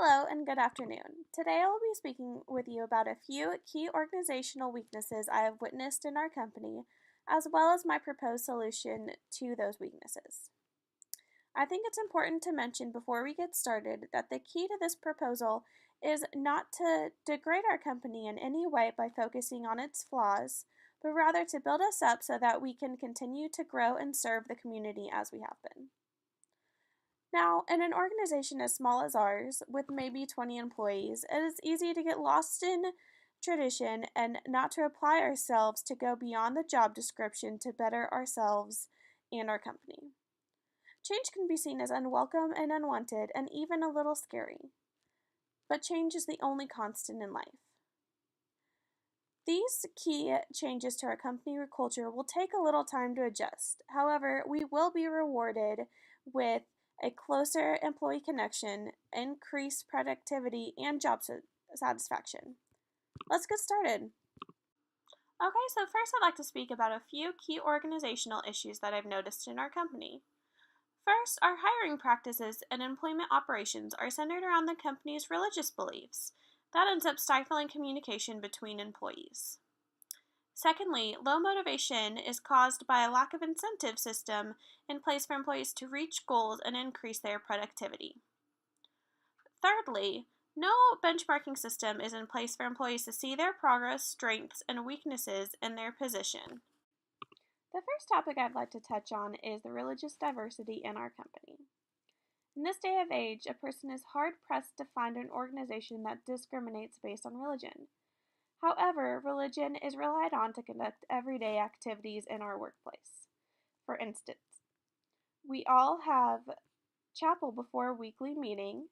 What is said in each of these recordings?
Hello and good afternoon. Today I will be speaking with you about a few key organizational weaknesses I have witnessed in our company, as well as my proposed solution to those weaknesses. I think it's important to mention before we get started that the key to this proposal is not to degrade our company in any way by focusing on its flaws, but rather to build us up so that we can continue to grow and serve the community as we have been. Now, in an organization as small as ours, with maybe 20 employees, it is easy to get lost in tradition and not to apply ourselves to go beyond the job description to better ourselves and our company. Change can be seen as unwelcome and unwanted and even a little scary, but change is the only constant in life. These key changes to our company culture will take a little time to adjust. However, we will be rewarded with a closer employee connection, increased productivity, and job satisfaction. Let's get started. Okay, so first I'd like to speak about a few key organizational issues that I've noticed in our company. First, our hiring practices and employment operations are centered around the company's religious beliefs. That ends up stifling communication between employees. Secondly, low motivation is caused by a lack of incentive system in place for employees to reach goals and increase their productivity. Thirdly, no benchmarking system is in place for employees to see their progress, strengths, and weaknesses in their position. The first topic I'd like to touch on is the religious diversity in our company. In this day of age, a person is hard-pressed to find an organization that discriminates based on religion. However, religion is relied on to conduct everyday activities in our workplace. For instance, we all have chapel before a weekly meeting,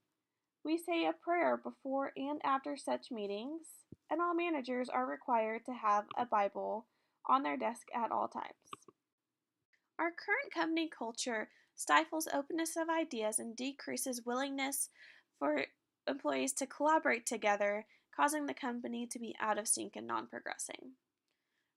we say a prayer before and after such meetings, and all managers are required to have a Bible on their desk at all times. Our current company culture stifles openness of ideas and decreases willingness for employees to collaborate together, causing the company to be out of sync and non-progressing.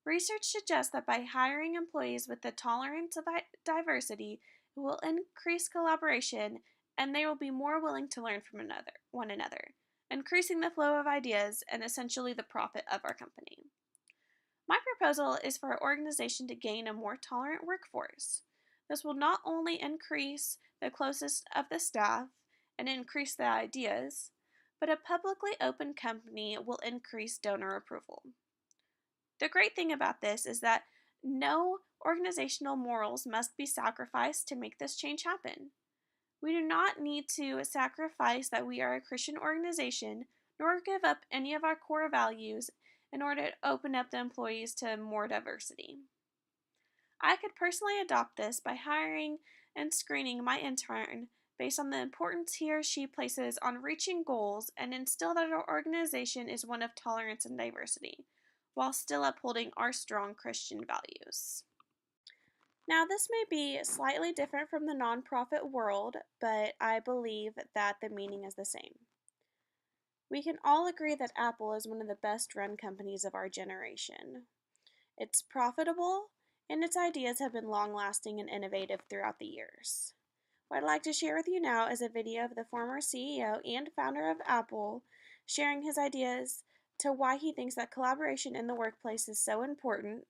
Research suggests that by hiring employees with the tolerance of diversity, it will increase collaboration and they will be more willing to learn from one another, increasing the flow of ideas and essentially the profit of our company. My proposal is for our organization to gain a more tolerant workforce. This will not only increase the closest of the staff and increase the ideas, but a publicly open company will increase donor approval. The great thing about this is that no organizational morals must be sacrificed to make this change happen. We do not need to sacrifice that we are a Christian organization, nor give up any of our core values in order to open up the employees to more diversity. I could personally adopt this by hiring and screening my intern based on the importance he or she places on reaching goals and instill that our organization is one of tolerance and diversity, while still upholding our strong Christian values. Now, this may be slightly different from the nonprofit world, but I believe that the meaning is the same. We can all agree that Apple is one of the best run companies of our generation. It's profitable, and its ideas have been long-lasting and innovative throughout the years. What I'd like to share with you now is a video of the former CEO and founder of Apple sharing his ideas to why he thinks that collaboration in the workplace is so important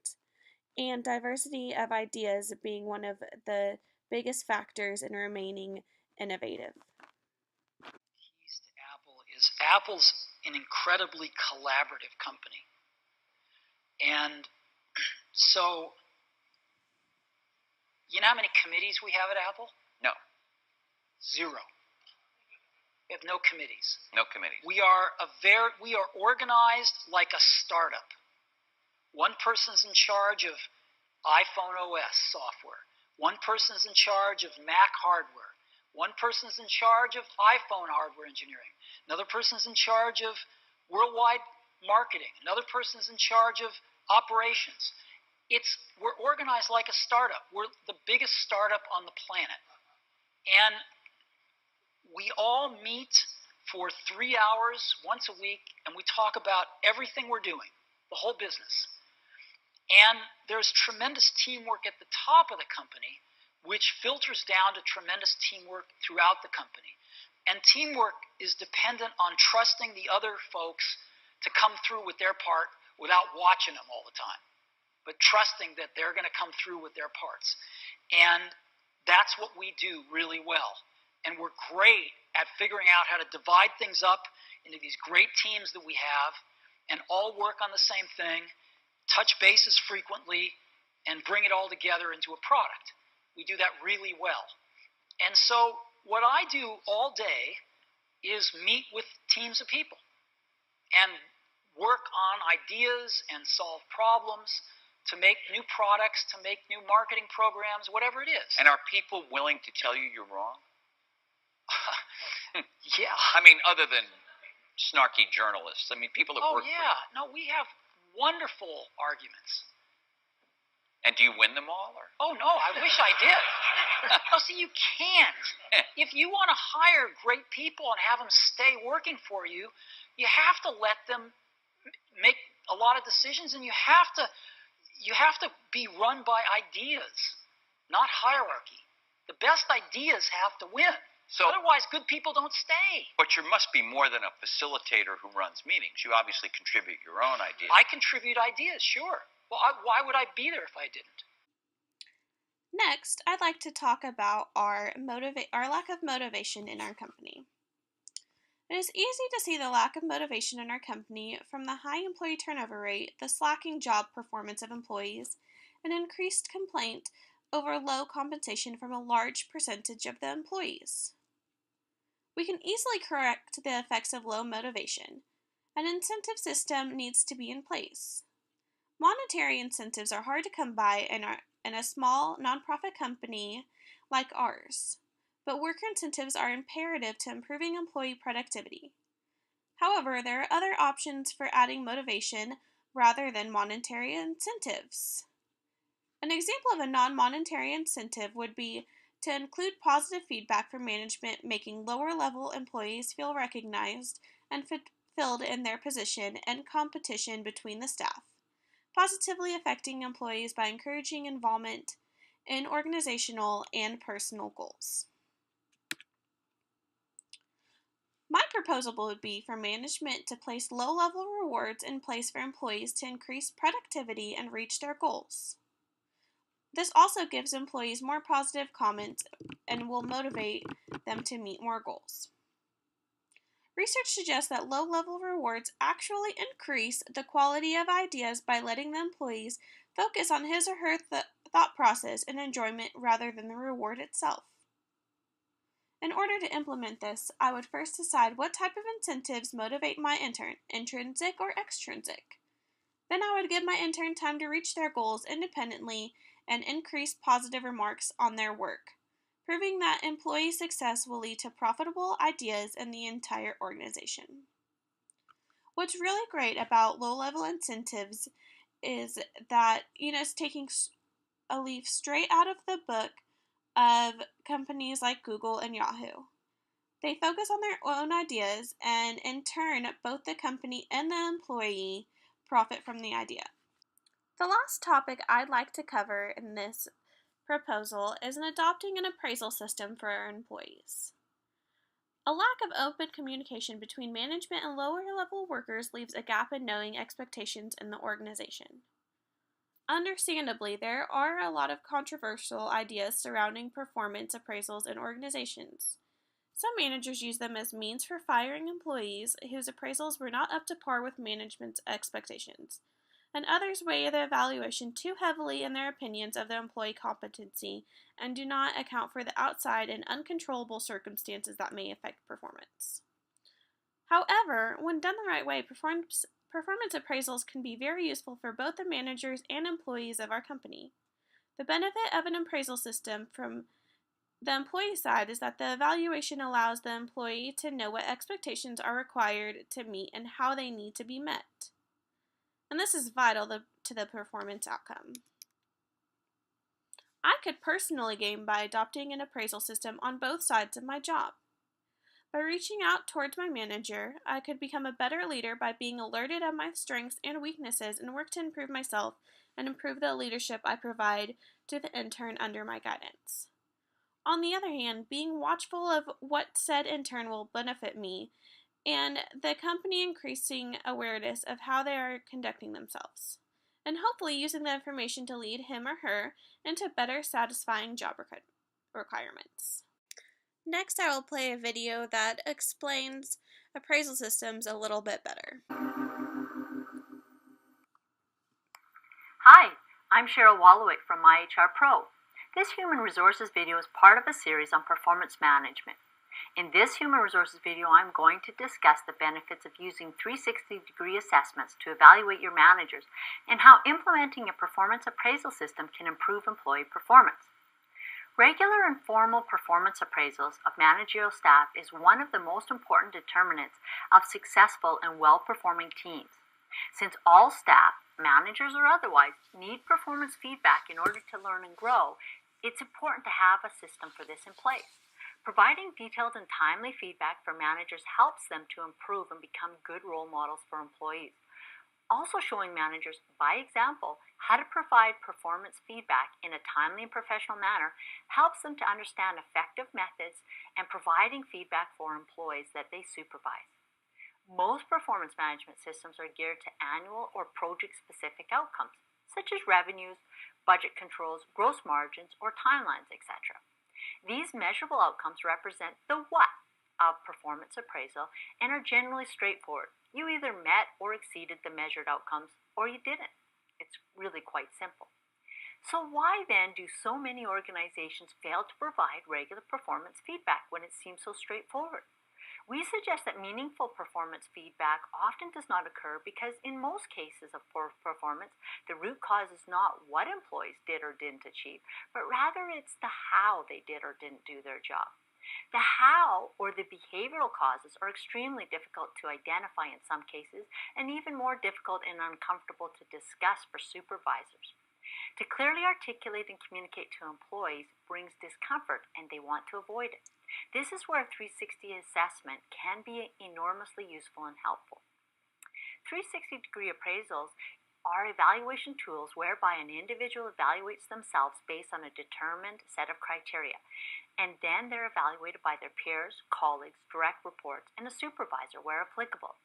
and diversity of ideas being one of the biggest factors in remaining innovative. Keys to Apple is Apple's an incredibly collaborative company. And so, you know how many committees we have at Apple? No. Zero. We have no committees. No committees. We are organized like a startup. One person's in charge of iPhone OS software. One person's in charge of Mac hardware. One person's in charge of iPhone hardware engineering. Another person's in charge of worldwide marketing. Another person's in charge of operations. We're organized like a startup. We're the biggest startup on the planet. And we all meet for 3 hours once a week, and we talk about everything we're doing, the whole business. And there's tremendous teamwork at the top of the company, which filters down to tremendous teamwork throughout the company. And teamwork is dependent on trusting the other folks to come through with their part without watching them all the time, but trusting that they're going to come through with their parts. And that's what we do really well. And we're great at figuring out how to divide things up into these great teams that we have and all work on the same thing, touch bases frequently, and bring it all together into a product. We do that really well. And so what I do all day is meet with teams of people and work on ideas and solve problems to make new products, to make new marketing programs, whatever it is. And are people willing to tell you you're wrong? Yeah. I mean, other than snarky journalists. I mean, people that work for you. No, we have wonderful arguments. And do you win them all? Or? Oh, no, I wish I did. No, see, you can't. If you want to hire great people and have them stay working for you, you have to let them make a lot of decisions, and you have to be run by ideas, not hierarchy. The best ideas have to win. So, otherwise, good people don't stay. But you must be more than a facilitator who runs meetings. You obviously contribute your own ideas. I contribute ideas, sure. Well, why would I be there if I didn't? Next, I'd like to talk about our lack of motivation in our company. It is easy to see the lack of motivation in our company from the high employee turnover rate, the slacking job performance of employees, and increased complaint over low compensation from a large percentage of the employees. We can easily correct the effects of low motivation. An incentive system needs to be in place. Monetary incentives are hard to come by in a small nonprofit company like ours, but worker incentives are imperative to improving employee productivity. However, there are other options for adding motivation rather than monetary incentives. An example of a non-monetary incentive would be to include positive feedback from management, making lower-level employees feel recognized and fulfilled in their position and competition between the staff, positively affecting employees by encouraging involvement in organizational and personal goals. My proposal would be for management to place low-level rewards in place for employees to increase productivity and reach their goals. This also gives employees more positive comments and will motivate them to meet more goals. Research suggests that low-level rewards actually increase the quality of ideas by letting the employees focus on his or her thought process and enjoyment rather than the reward itself. In order to implement this, I would first decide what type of incentives motivate my intern, intrinsic or extrinsic. Then I would give my intern time to reach their goals independently and increase positive remarks on their work, proving that employee success will lead to profitable ideas in the entire organization. What's really great about low-level incentives is that, it's taking a leaf straight out of the book of companies like Google and Yahoo. They focus on their own ideas, and in turn, both the company and the employee profit from the idea. The last topic I'd like to cover in this proposal is adopting an appraisal system for our employees. A lack of open communication between management and lower-level workers leaves a gap in knowing expectations in the organization. Understandably, there are a lot of controversial ideas surrounding performance appraisals in organizations. Some managers use them as means for firing employees whose appraisals were not up to par with management's expectations, and others weigh the evaluation too heavily in their opinions of the employee competency and do not account for the outside and uncontrollable circumstances that may affect performance. However, when done the right way, performance appraisals can be very useful for both the managers and employees of our company. The benefit of an appraisal system from the employee side is that the evaluation allows the employee to know what expectations are required to meet and how they need to be met. And this is vital to the performance outcome. I could personally gain by adopting an appraisal system on both sides of my job. By reaching out towards my manager, I could become a better leader by being alerted of my strengths and weaknesses and work to improve myself and improve the leadership I provide to the intern under my guidance. On the other hand, being watchful of what said intern will benefit me and the company increasing awareness of how they are conducting themselves, and hopefully using the information to lead him or her into better satisfying job requirements. Next, I will play a video that explains appraisal systems a little bit better. Hi, I'm Cheryl Wallowick from MyHR Pro. This Human Resources video is part of a series on performance management. In this Human Resources video, I'm going to discuss the benefits of using 360-degree assessments to evaluate your managers and how implementing a performance appraisal system can improve employee performance. Regular and formal performance appraisals of managerial staff is one of the most important determinants of successful and well-performing teams. Since all staff, managers or otherwise, need performance feedback in order to learn and grow, it's important to have a system for this in place. Providing detailed and timely feedback for managers helps them to improve and become good role models for employees. Also showing managers, by example, how to provide performance feedback in a timely and professional manner helps them to understand effective methods and providing feedback for employees that they supervise. Most performance management systems are geared to annual or project-specific outcomes, such as revenues, budget controls, gross margins, or timelines, etc. These measurable outcomes represent the what of performance appraisal and are generally straightforward. You either met or exceeded the measured outcomes, or you didn't. It's really quite simple. So why then do so many organizations fail to provide regular performance feedback when it seems so straightforward? We suggest that meaningful performance feedback often does not occur because in most cases of poor performance, the root cause is not what employees did or didn't achieve, but rather it's the how they did or didn't do their job. The how, or the behavioral causes, are extremely difficult to identify in some cases, and even more difficult and uncomfortable to discuss for supervisors. To clearly articulate and communicate to employees brings discomfort, and they want to avoid it. This is where a 360 assessment can be enormously useful and helpful. 360-degree appraisals are evaluation tools whereby an individual evaluates themselves based on a determined set of criteria, and then they're evaluated by their peers, colleagues, direct reports, and a supervisor where applicable,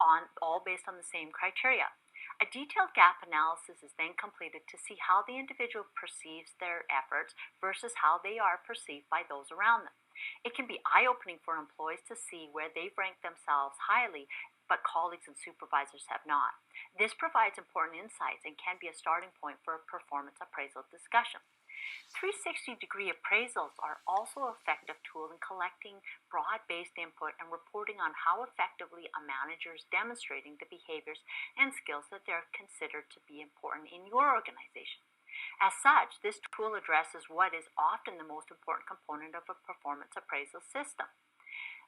all based on the same criteria. A detailed gap analysis is then completed to see how the individual perceives their efforts versus how they are perceived by those around them. It can be eye-opening for employees to see where they've ranked themselves highly, but colleagues and supervisors have not. This provides important insights and can be a starting point for a performance appraisal discussion. 360-degree appraisals are also an effective tool in collecting broad-based input and reporting on how effectively a manager is demonstrating the behaviors and skills that they're considered to be important in your organization. As such, this tool addresses what is often the most important component of a performance appraisal system.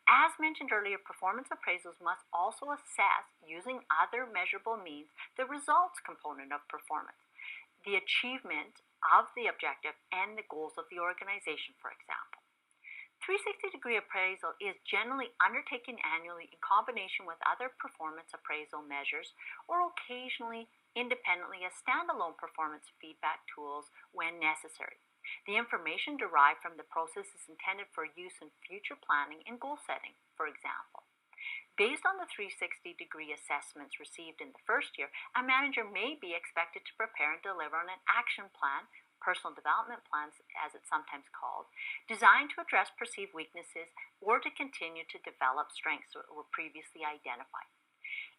As mentioned earlier, performance appraisals must also assess, using other measurable means, the results component of performance, the achievement of the objective and the goals of the organization, for example. 360-degree appraisal is generally undertaken annually in combination with other performance appraisal measures or occasionally independently as standalone performance feedback tools when necessary. The information derived from the process is intended for use in future planning and goal setting, for example. Based on the 360-degree assessments received in the first year, a manager may be expected to prepare and deliver on an action plan, personal development plans as it's sometimes called, designed to address perceived weaknesses or to continue to develop strengths that were previously identified.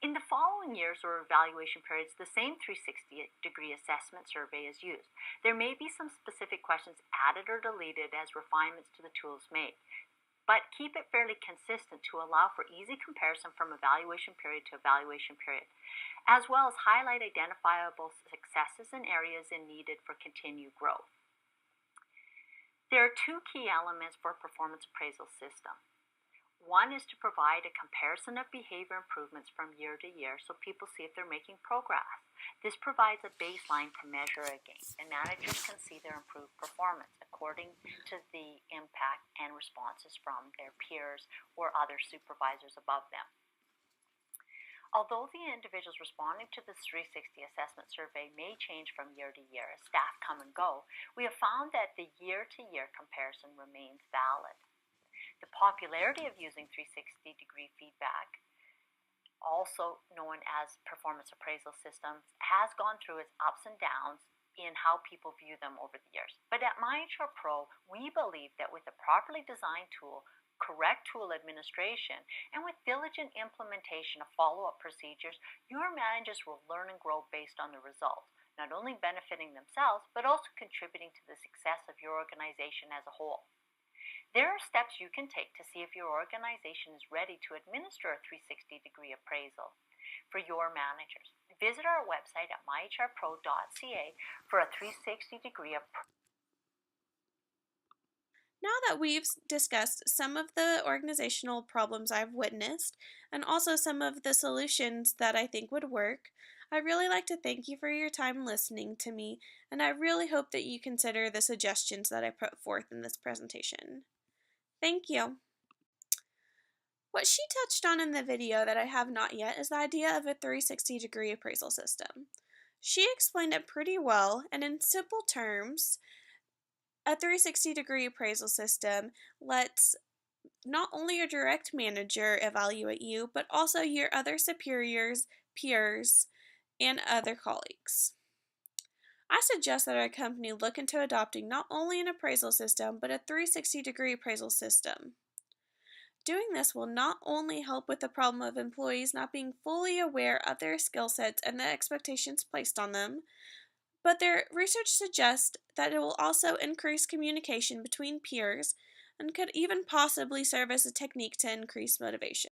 In the following years or evaluation periods, the same 360-degree assessment survey is used. There may be some specific questions added or deleted as refinements to the tools made, but keep it fairly consistent to allow for easy comparison from evaluation period to evaluation period, as well as highlight identifiable successes and areas needed for continued growth. There are two key elements for a performance appraisal system. One is to provide a comparison of behavior improvements from year to year so people see if they're making progress. This provides a baseline to measure against, and managers can see their improved performance according to the impact and responses from their peers or other supervisors above them. Although the individuals responding to this 360 assessment survey may change from year to year as staff come and go, we have found that the year-to-year comparison remains valid. The popularity of using 360-degree feedback, also known as performance appraisal systems, has gone through its ups and downs in how people view them over the years. But at MyHR Pro, we believe that with a properly designed tool, correct tool administration, and with diligent implementation of follow-up procedures, your managers will learn and grow based on the results, not only benefiting themselves, but also contributing to the success of your organization as a whole. There are steps you can take to see if your organization is ready to administer a 360-degree appraisal for your managers. Visit our website at myhrpro.ca for a 360-degree appraisal. Now that we've discussed some of the organizational problems I've witnessed and also some of the solutions that I think would work, I'd really like to thank you for your time listening to me, and I really hope that you consider the suggestions that I put forth in this presentation. Thank you. What she touched on in the video that I have not yet is the idea of a 360-degree appraisal system. She explained it pretty well, and in simple terms, a 360-degree appraisal system lets not only your direct manager evaluate you, but also your other superiors, peers, and other colleagues. I suggest that our company look into adopting not only an appraisal system, but a 360-degree appraisal system. Doing this will not only help with the problem of employees not being fully aware of their skill sets and the expectations placed on them, but their research suggests that it will also increase communication between peers and could even possibly serve as a technique to increase motivation.